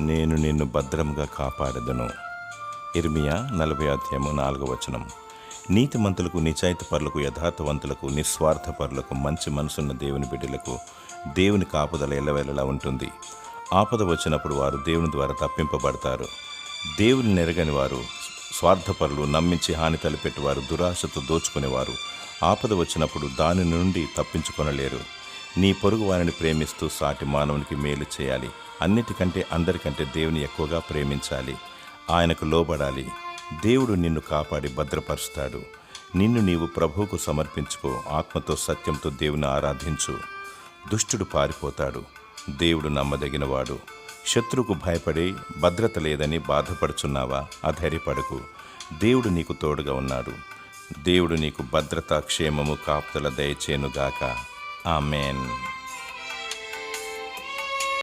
నేను నిన్ను భద్రంగా కాపాడదును. ఇర్మియా 40:4. నీతిమంతులకు, నిజాయితీపరులకు, యథార్థవంతులకు, నిస్వార్థపరులకు, మంచి మనసున్న దేవుని బిడ్డలకు దేవుని కాపుదల ఎల్లవేళలా ఉంటుంది. ఆపద వచ్చినప్పుడు వారు దేవుని ద్వారా తప్పింపబడతారు. దేవుని నెరగని వారు, స్వార్థపరులు, నమ్మించి హాని తలపెట్టేవారు, దురాశతో దోచుకునేవారు ఆపద వచ్చినప్పుడు దాని నుండి తప్పించుకొనలేరు. నీ పొరుగు వారిని ప్రేమిస్తూ సాటి మానవునికి మేలు చేయాలి. అన్నిటికంటే అందరికంటే దేవుని ఎక్కువగా ప్రేమించాలి. ఆయనకు లోబడాలి. దేవుడు నిన్ను కాపాడి భద్రపరుస్తాడు. నిన్ను నీవు ప్రభువుకు సమర్పించుకో. ఆత్మతో సత్యంతో దేవుని ఆరాధించు. దుష్టుడు పారిపోతాడు. దేవుడు నమ్మదగినవాడు. శత్రువుకు భయపడి భద్రత లేదని బాధపడుచున్నావా? అధైర్యపడకు. దేవుడు నీకు తోడుగా ఉన్నాడు. దేవుడు నీకు భద్రత, క్షేమము, కాపుదల దయచేయునుగాక. ఆమేన్.